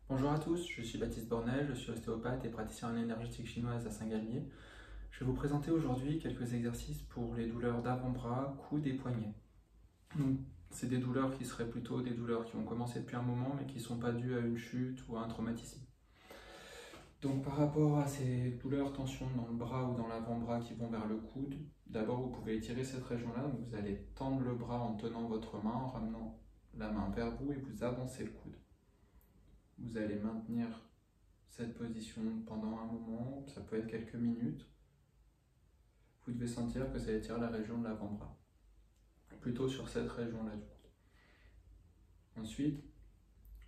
Bonjour à tous, je suis Baptiste Bornel, je suis ostéopathe et praticien en énergétique chinoise à Saint-Galmier. Je vais vous présenter aujourd'hui quelques exercices pour les douleurs d'avant-bras, coudes et poignets. C'est des douleurs qui seraient plutôt des douleurs qui ont commencé depuis un moment mais qui ne sont pas dues à une chute ou à un traumatisme. Donc par rapport à ces douleurs, tensions dans le bras ou dans l'avant-bras qui vont vers le coude, d'abord vous pouvez étirer cette région-là, donc vous allez tendre le bras en tenant votre main, en ramenant la main vers vous et vous avancez le coude. Vous allez maintenir cette position pendant un moment, ça peut être quelques minutes. Vous devez sentir que ça étire la région de l'avant-bras, plutôt sur cette région-là du coude. Ensuite,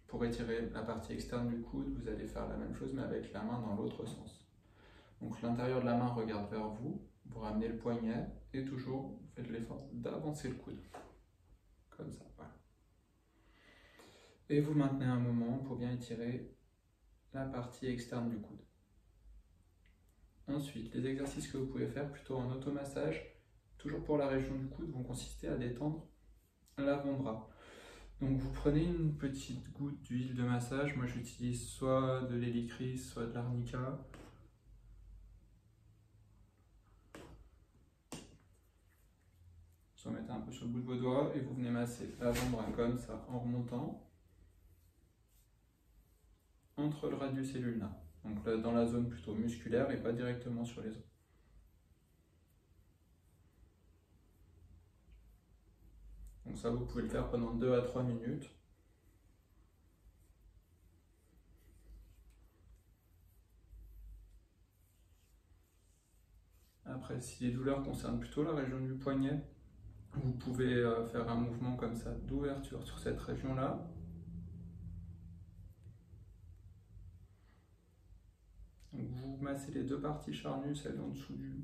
pour étirer la partie externe du coude, vous allez faire la même chose mais avec la main dans l'autre sens. Donc l'intérieur de la main regarde vers vous, vous ramenez le poignet et toujours vous faites l'effort d'avancer le coude, comme ça, voilà. Et vous maintenez un moment pour bien étirer la partie externe du coude. Ensuite, les exercices que vous pouvez faire plutôt en automassage, toujours pour la région du coude, vont consister à détendre l'avant-bras. Donc vous prenez une petite goutte d'huile de massage, moi j'utilise soit de l'hélicryse, soit de l'arnica. Vous en mettez un peu sur le bout de vos doigts et vous venez masser l'avant-bras comme ça en remontant entre le radius et l'ulna. Donc là dans la zone plutôt musculaire et pas directement sur les os. Donc ça vous pouvez le faire pendant 2 à 3 minutes. Après, si les douleurs concernent plutôt la région du poignet, vous pouvez faire un mouvement comme ça d'ouverture sur cette région-là. Vous massez les deux parties charnues, celle en dessous du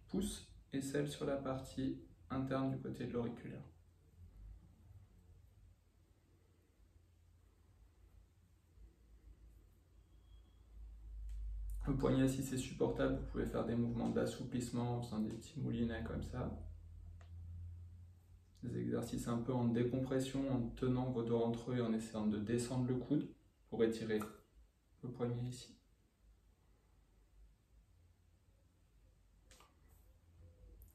pouce et celle sur la partie interne du côté de l'auriculaire. Le poignet, si c'est supportable, vous pouvez faire des mouvements d'assouplissement en faisant des petits moulinets comme ça. Des exercices un peu en décompression, en tenant vos doigts entre eux et en essayant de descendre le coude pour étirer le poignet ici.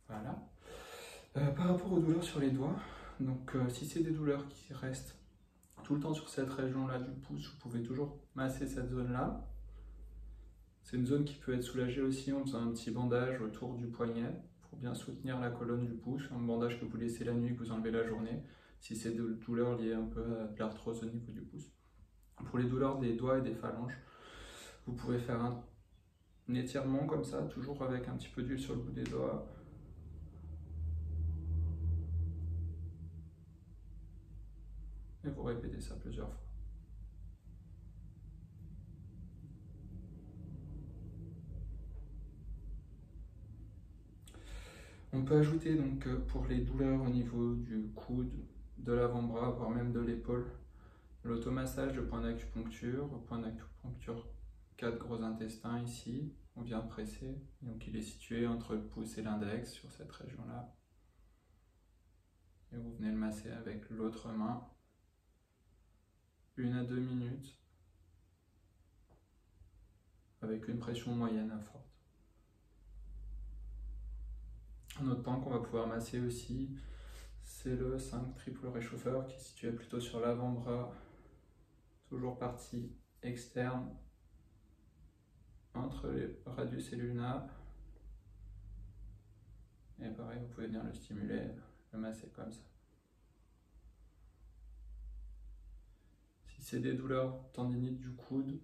Voilà. Par rapport aux douleurs sur les doigts, donc si c'est des douleurs qui restent tout le temps sur cette région-là du pouce, vous pouvez toujours masser cette zone-là. C'est une zone qui peut être soulagée aussi en faisant un petit bandage autour du poignet pour bien soutenir la colonne du pouce, un bandage que vous laissez la nuit, que vous enlevez la journée, si c'est des douleurs liées un peu à de l'arthrose au niveau du pouce. Pour les douleurs des doigts et des phalanges, vous pouvez faire un étirement comme ça, toujours avec un petit peu d'huile sur le bout des doigts. Et vous répétez ça plusieurs fois. On peut ajouter donc pour les douleurs au niveau du coude, de l'avant-bras, voire même de l'épaule, l'automassage de point d'acupuncture, 4 gros intestins ici, on vient presser, donc il est situé entre le pouce et l'index sur cette région-là. Et vous venez le masser avec l'autre main, 1 à 2 minutes, avec une pression moyenne à forte. Un autre point qu'on va pouvoir masser aussi, c'est le 5 triple réchauffeur qui est situé plutôt sur l'avant-bras, toujours partie externe, entre les radius et l'ulna. Et pareil, vous pouvez venir le stimuler, le masser comme ça. Si c'est des douleurs tendinites du coude,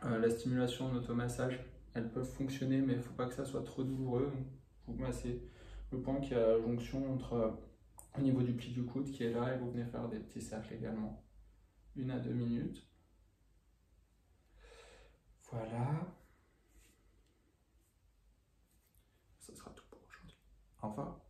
la stimulation en automassage, elles peuvent fonctionner, mais il ne faut pas que ça soit trop douloureux. Donc vous massez le point qui est à la jonction entre au niveau du pli du coude qui est là et vous venez faire des petits cercles également. 1 à 2 minutes. Voilà. Ce sera tout pour aujourd'hui. Au revoir.